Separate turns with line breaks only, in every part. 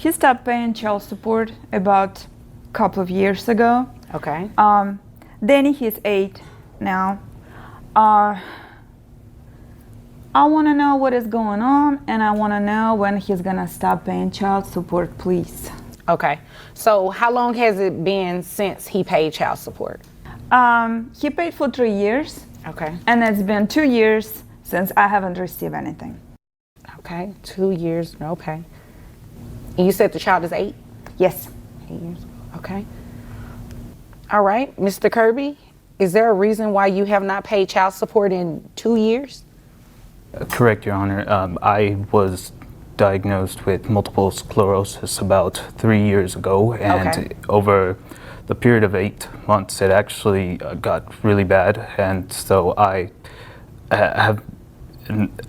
He stopped paying child support about a couple of years ago.
Okay.
Danny, he's 8 now. I want to know what is going on, and I want to know when he's gonna stop paying child support, please.
Okay. So how long has it been since he paid child support?
He paid for 3 years.
Okay.
And it's been 2 years since I haven't received anything.
Okay. 2 years. Okay. And you said the child is 8?
Yes.
8 years. Okay. All right. Mr. Kirby, is there a reason why you have not paid child support in 2 years?
Correct, Your Honor. I was diagnosed with multiple sclerosis about 3 years ago, and
Okay.
over the period of 8 months, it actually got really bad, and so I have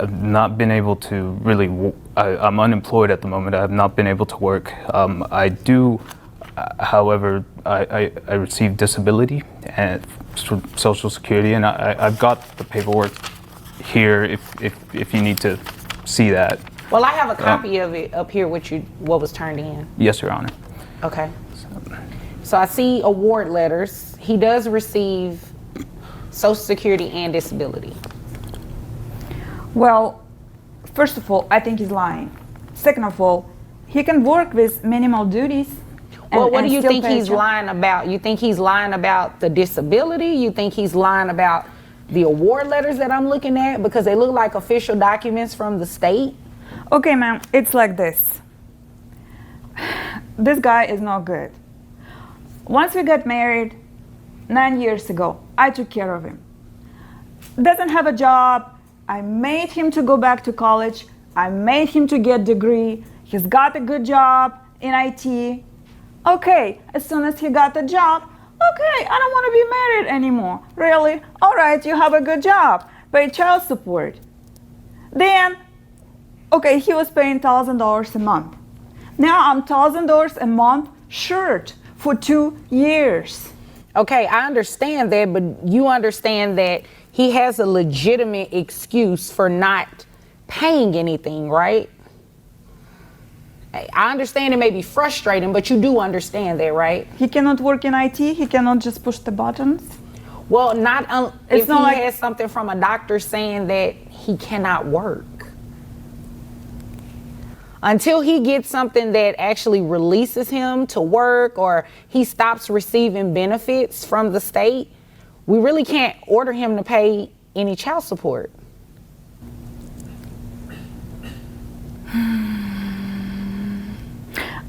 not been able to really. I'm unemployed at the moment. I have not been able to work. I do, however, I receive disability and Social Security, and I've got the paperwork here if you need to see that.
Well, I have a copy of it up here with you, what was turned in.
Yes, Your Honor.
Okay. So I see award letters. He does receive Social Security and disability.
Well, first of all, I think he's lying. Second of all, he can work with minimal duties.
Well, what do you think he's lying about? You think he's lying about the disability? You think he's lying about the award letters that I'm looking at because they look like official documents from the state?
Okay, ma'am, it's like this. This guy is not good. Once we got married 9 years ago, I took care of him. Doesn't have a job. I made him to go back to college. I made him to get a degree. He's got a good job in IT. Okay, as soon as he got the job, okay, I don't want to be married anymore. Really? All right, you have a good job. Pay child support. Then, okay, he was paying $1,000 a month. Now I'm $1,000 a month short for 2 years.
Okay, I understand that, but you understand that he has a legitimate excuse for not paying anything, right? I understand it may be frustrating, but you do understand that, right?
He cannot work in IT. He cannot just push the buttons.
Well, if
not
he
like-
has something from a doctor saying that he cannot work. Until he gets something that actually releases him to work or he stops receiving benefits from the state, we really can't order him to pay any child support.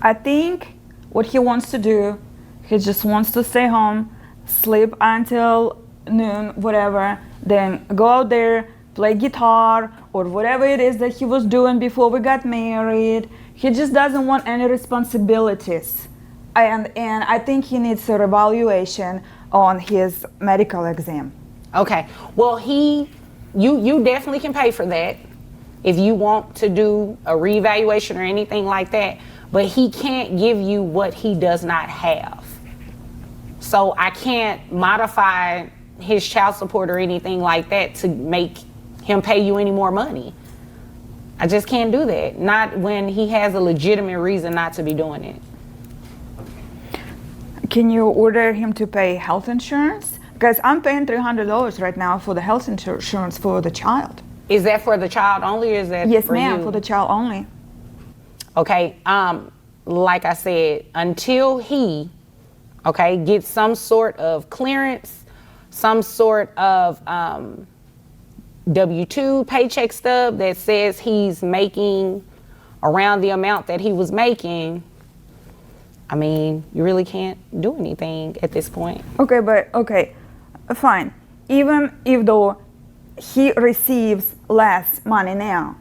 I think what he wants to do, he just wants to stay home, sleep until noon, whatever, then go out there, play guitar or whatever it is that he was doing before we got married. He just doesn't want any responsibilities. And I think he needs a reevaluation on his medical exam.
Okay, well, you definitely can pay for that if you want to do a reevaluation or anything like that, but he can't give you what he does not have. So I can't modify his child support or anything like that to make him pay you any more money. I just can't do that, not when he has a legitimate reason not to be doing it.
Can you order him to pay health insurance? Because I'm paying $300 right now for the health insurance for the child.
Is that for the child only or is that
Yes,
for
ma'am,
you?
for the child only.
Okay, like I said, until he, gets some sort of clearance, some sort of W-2 paycheck stub that says he's making around the amount that he was making, I mean, you really can't do anything at this point.
Okay, fine. Even if though he receives less money now,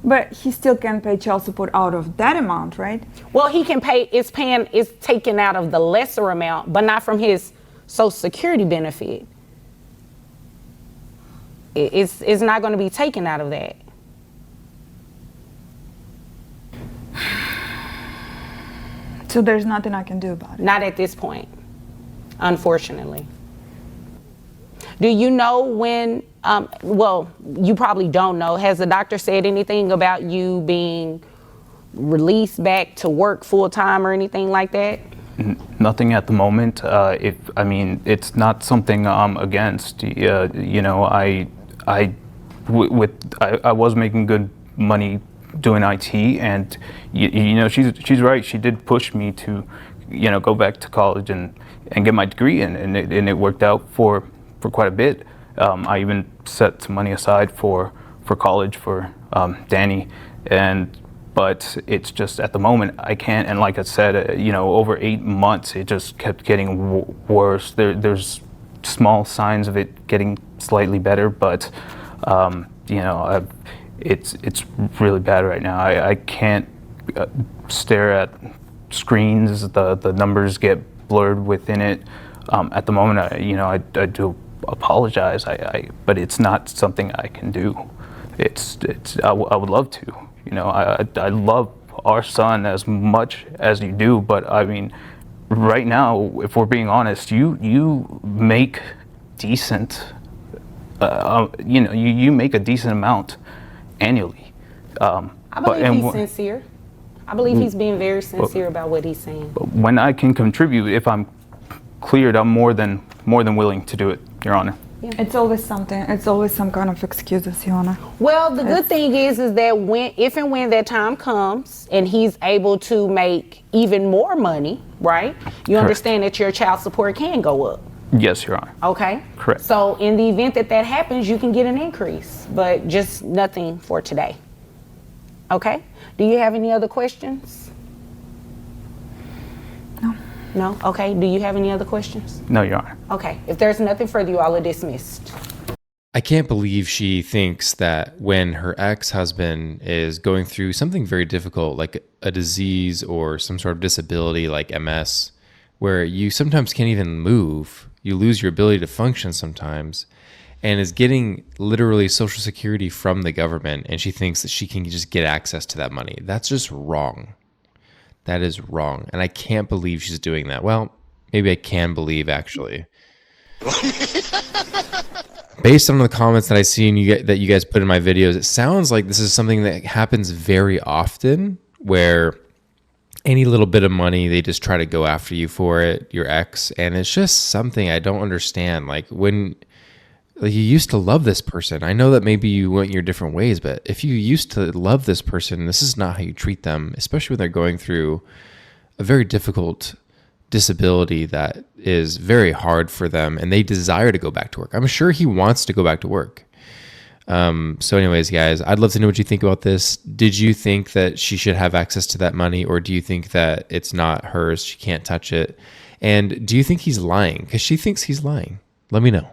but he still can pay child support out of that amount, right?
Well, he can pay, it's taken out of the lesser amount, but not from his Social Security benefit. It's not going to be taken out of that.
So there's nothing I can do about it.
Not at this point, unfortunately. Do you know when, well, you probably don't know, has the doctor said anything about you being released back to work full time or anything like that?
Nothing at the moment. It's not something I'm against. I was making good money doing IT, and she's right. She did push me to, go back to college and get my degree, and it worked out for quite a bit. I even set some money aside for college for Danny, but it's just at the moment I can't. And like I said, over 8 months it just kept getting worse. There's small signs of it getting slightly better, but it's really bad right now. I can't stare at screens. The numbers get blurred within it. At the moment, I do apologize. But it's not something I can do. I would love to. I love our son as much as you do, but I mean, right now, if we're being honest, you make decent. You make a decent amount annually.
I believe he's sincere. I believe he's being very sincere about what he's saying.
When I can contribute, if I'm cleared, I'm more than willing to do it, Your Honor.
Yeah. It's always something. It's always some kind of excuses, Your Honor.
Well, the good thing is that if and when that time comes and he's able to make even more money, right? You understand that your child support can go up.
Yes, Your Honor.
Okay.
Correct.
So in the event that happens, you can get an increase, but just nothing for today. Okay. Do you have any other questions?
No.
No? Okay. Do you have any other questions?
No, Your Honor.
Okay. If there's nothing further, you all are dismissed.
I can't believe she thinks that when her ex-husband is going through something very difficult, like a disease or some sort of disability like MS, where you sometimes can't even move, you lose your ability to function sometimes, and is getting literally Social Security from the government, and she thinks that she can just get access to that money. That's just wrong. That is wrong. And I can't believe she's doing that. Well, maybe I can believe, actually. Based on the comments that I see that you guys put in my videos, it sounds like this is something that happens very often, where any little bit of money, they just try to go after you for it, your ex. And it's just something I don't understand. Like you used to love this person. I know that maybe you went your different ways, but if you used to love this person, this is not how you treat them, especially when they're going through a very difficult disability that is very hard for them and they desire to go back to work. I'm sure he wants to go back to work. So anyways, guys, I'd love to know what you think about this. Did you think that she should have access to that money, or do you think that it's not hers, she can't touch it? And do you think he's lying? Because she thinks he's lying. Let me know.